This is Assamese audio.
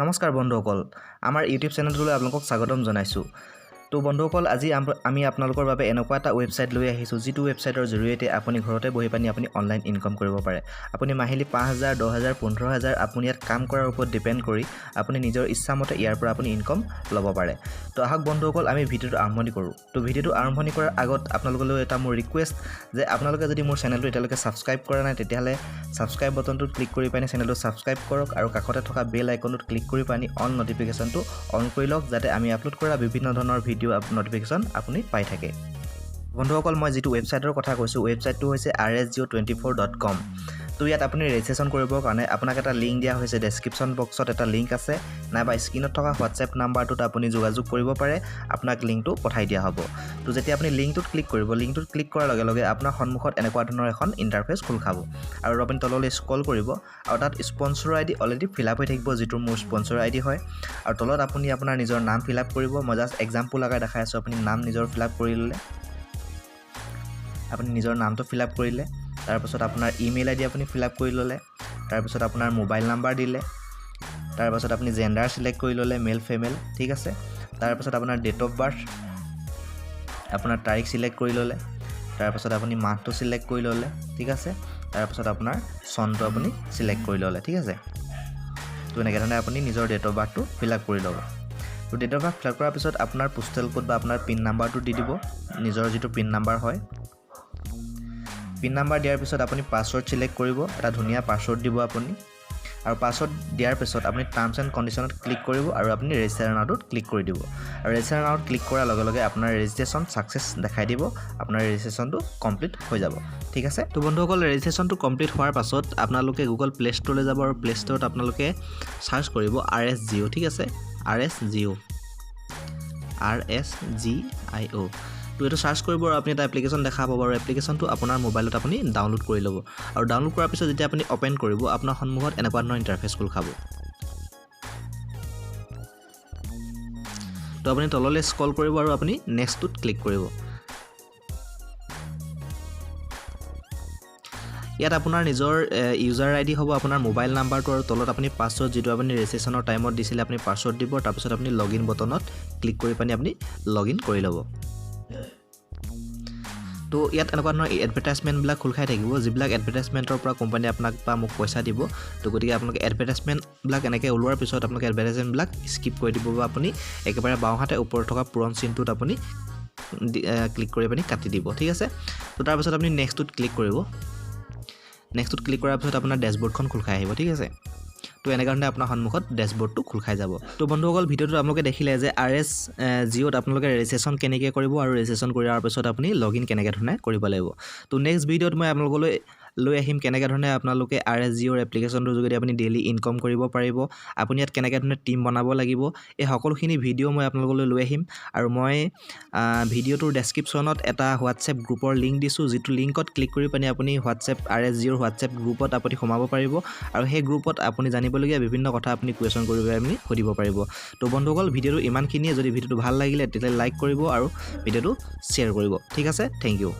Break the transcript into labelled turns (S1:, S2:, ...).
S1: নমস্কাৰ বন্ধুসকল আমাৰ ইউটিউব চেনেলটোলৈ আপোনালোকক স্বাগতম জনাইছোঁ। তো বন্ধুসকল আজি আমি আপোনালোকৰ বাবে এনেকুৱা এটা ৱেবছাইট লৈ আহিছোঁ যিটো ৱেবছাইটৰ জৰিয়তে আপুনি ঘৰতে বহি পানি আপুনি অনলাইন ইনকাম কৰিব পাৰে। আপুনি মাহিলী 5,000, 10,000, 15,000 আপুনি ইয়াত কাম কৰাৰ ওপৰত ডিপেণ্ড কৰি আপুনি নিজৰ ইচ্ছামতে ইয়াৰ পৰা আপুনি ইনকাম ল'ব পাৰে। তো আহক বন্ধুসকল আমি ভিডিঅ'টো আৰম্ভণি কৰোঁ। তো ভিডিঅ'টো আৰম্ভণি কৰাৰ আগত আপোনালোকলৈ এটা মোৰ ৰিকুৱেষ্ট যে আপোনালোকে যদি মোৰ চেনেলটো এতিয়ালৈকে ছাবস্ক্ৰাইব কৰা নাই তেতিয়াহ'লে ছাবস্ক্ৰাইব বটনটোত ক্লিক কৰি পানি চেনেলটো ছাবস্ক্ৰাইব কৰক আৰু কাষতে থকা বেল আইকনটোত ক্লিক কৰি পানি অন নটিফিকেশ্যনটো অন কৰি লওক যাতে আমি আপলোড কৰা বিভিন্ন ধৰণৰ ভিডিঅ' নটিফিকেশ্যন আপুনি পাই থাকে। বন্ধুসকল মই যিটো ৱেবছাইটৰ কথা কৈছোঁ ৱেবছাইটটো হৈছে rsgeo24.com। তো ইয়াত আপুনি ৰেজিষ্ট্ৰেশ্যন কৰিবৰ কাৰণে আপোনাক এটা লিংক দিয়া হৈছে, ডেছক্ৰিপশ্যন বক্সত এটা লিংক আছে নাইবা স্ক্ৰীণত থকা হোৱাটছএপ নাম্বাৰটোত আপুনি যোগাযোগ কৰিব পাৰে, আপোনাক লিংকটো পঠাই দিয়া হ'ব। তো যেতিয়া আপুনি লিংকটোত ক্লিক কৰিব, লিংকটোত ক্লিক কৰাৰ লগে লগে আপোনাৰ সন্মুখত এনেকুৱা ধৰণৰ এখন ইণ্টাৰফেচ খোল খাব আৰু আপুনি তললৈ স্ক্ৰল কৰিব আৰু তাত স্পনচৰ আই ডি অলৰেডি ফিল আপ হৈ থাকিব, যিটো মোৰ স্পনচৰ আই ডি হয়। আৰু তলত আপুনি আপোনাৰ নিজৰ নাম ফিল আপ কৰিব। মই জাষ্ট এক্সাম্পল লগাই দেখাই আছোঁ। আপুনি নাম নিজৰ ফিল আপ কৰি ল'লে, আপুনি নিজৰ নামটো ফিল আপ কৰিলে, তাৰপিছত আপোনাৰ ইমেইল আই ডি আপুনি ফিল আপ কৰি ল'লে, তাৰপিছত আপোনাৰ মোবাইল নাম্বাৰ দিলে, তাৰপিছত আপুনি জেণ্ডাৰ চিলেক্ট কৰি ল'লে, মেল ফিমেল, ঠিক আছে। তাৰপিছত আপোনাৰ ডেট অফ বাৰ্থ, আপোনাৰ তাৰিখ চিলেক্ট কৰি ল'লে, তাৰপিছত আপুনি মাহটো চিলেক্ট কৰি ল'লে, ঠিক আছে। তাৰপিছত আপোনাৰ চনটো আপুনি চিলেক্ট কৰি ল'লে, ঠিক আছে। তো এনেকৈ ধৰণে আপুনি নিজৰ ডেট অফ বাৰ্থটো ফিল আপ কৰি ল'ব। তো date of birth fill up কৰাৰ পিছত আপোনাৰ পোষ্টেল কোড বা আপোনাৰ পিন নাম্বাৰটো দি দিব, নিজৰ যিটো পিন নাম্বাৰ হয়। পিন নাম্বাৰ দিয়াৰ পিছত আপুনি পাছৱৰ্ড চিলেক্ট কৰিব, এটা ধুনীয়া পাছৱৰ্ড দিব আপুনি। আৰু পাছৱৰ্ড দিয়াৰ পিছত আপুনি টাৰ্মছ এণ্ড কণ্ডিশ্যনত ক্লিক কৰিব আৰু আপুনি ৰেজিষ্টাৰ নাওটোত ক্লিক কৰি দিব। আৰু ৰেজিষ্টাৰ নাওত ক্লিক কৰাৰ লগে লগে আপোনাৰ ৰেজিষ্ট্ৰেশ্যন ছাকচেছ দেখাই দিব, আপোনাৰ ৰেজিষ্ট্ৰেশ্যনটো কমপ্লিট হৈ যাব, ঠিক আছে। তো বন্ধুসকল ৰেজিষ্ট্ৰেশ্যনটো কমপ্লিট হোৱাৰ পাছত আপোনালোকে গুগল প্লে ষ্ট'ৰলৈ যাব আৰু প্লে ষ্ট'ৰত আপোনালোকে চাৰ্চ কৰিব RSGeo, ঠিক আছে, RSGeo। তো এইটো চাৰ্চ কৰিব আৰু আপুনি এটা এপ্লিকেশ্যন দেখা পাব আৰু এপ্লিকেশ্যনটো আপোনাৰ মোবাইলত আপুনি ডাউনলোড কৰি ল'ব। আৰু ডাউনলোড কৰাৰ পিছত যেতিয়া আপুনি অ'পেন কৰিব আপোনাৰ সন্মুখত এনেকুৱা ধৰণৰ ইণ্টাৰফেচ খোল খাব। তো আপুনি তললৈ স্ক্ৰল কৰিব আৰু আপুনি নেক্সটটোত ক্লিক কৰিব। ইয়াত আপোনাৰ নিজৰ ইউজাৰ আই ডি হ'ব, আপোনাৰ মোবাইল নাম্বাৰটো আৰু তলত আপুনি পাছৱৰ্ড যিটো আপুনি ৰেজিষ্ট্ৰেশ্যনৰ টাইমত দিছিলে আপুনি পাছৱৰ্ড দিব। তাৰপিছত আপুনি লগ ইন বটনত ক্লিক কৰি পানি আপুনি লগ ইন কৰি ল'ব। তো ইয়াত এনেকুৱা ধৰণৰ এডভাৰটাইজমেণ্টবিলাক খোল খাই থাকিব, যিবিলাক এডভাৰটাইজমেণ্টৰ পৰা কোম্পানীয়ে আপোনাক বা মোক পইচা দিব। তো গতিকে আপোনালোকে এডভাৰটাইজমেণ্টবিলাক এনেকৈ ওলোৱাৰ পিছত আপোনালোকে এডভাৰটাইজমেণ্টবিলাক স্কিপ কৰি দিব বা আপুনি একেবাৰে বাওঁহাতে ওপৰত থকা পূৰণ চিনটোত আপুনি ক্লিক কৰি পানি কাটি দিব, ঠিক আছে। তো তাৰপিছত আপুনি নেক্সটটোত ক্লিক কৰিব। নেক্সটটোত ক্লিক কৰাৰ পিছত আপোনাৰ ডেছবৰ্ডখন খোল খাই আহিব, ঠিক আছে। তো এনেধৰণে আপোনাৰ সন্মুখত ডেছবৰ্ডটো খোল খাই যাব। তো বন্ধুসকল ভিডিঅ'টোত আপোনালোকে দেখিলে যে RSGeoত আপোনালোকে ৰেজিষ্ট্ৰেশ্যন কেনেকৈ কৰিব আৰু ৰেজিষ্ট্ৰেশ্যন কৰাৰ পিছত আপুনি লগ ইন কেনেকৈ ধৰণে কৰিব লাগিব। তো নেক্সট ভিডিঅ'ত মই আপোনালোকলৈ লৈ আহিম কেনেকৈ ধৰণে আপোনালোকে RSGeoৰ এপ্লিকেশ্যনটোৰ যোগেদি আপুনি ডেইলি ইনকাম কৰিব পাৰিব, আপুনি ইয়াত কেনেকৈ ধৰণে টীম বনাব লাগিব, এই সকলোখিনি ভিডিঅ' মই আপোনালোকলৈ লৈ আহিম। আৰু মই ভিডিঅ'টোৰ ডেছক্ৰিপশ্যনত এটা হোৱাটছএপ গ্ৰুপৰ লিংক দিছোঁ, যিটো লিংকত ক্লিক কৰি পানি আপুনি RSGeoৰ হোৱাটছএপ গ্ৰুপত আপুনি সোমাব পাৰিব আৰু সেই গ্ৰুপত আপুনি জানিবলগীয়া বিভিন্ন কথা আপুনি কুৱেশ্যন কৰিব আপুনি সুধিব পাৰিব। তো বন্ধুসকল ভিডিঅ'টো ইমানখিনিয়ে। যদি ভিডিঅ'টো ভাল লাগিলে তেতিয়াহ'লে লাইক কৰিব আৰু ভিডিঅ'টো শ্বেয়াৰ কৰিব, ঠিক আছে। Thank U.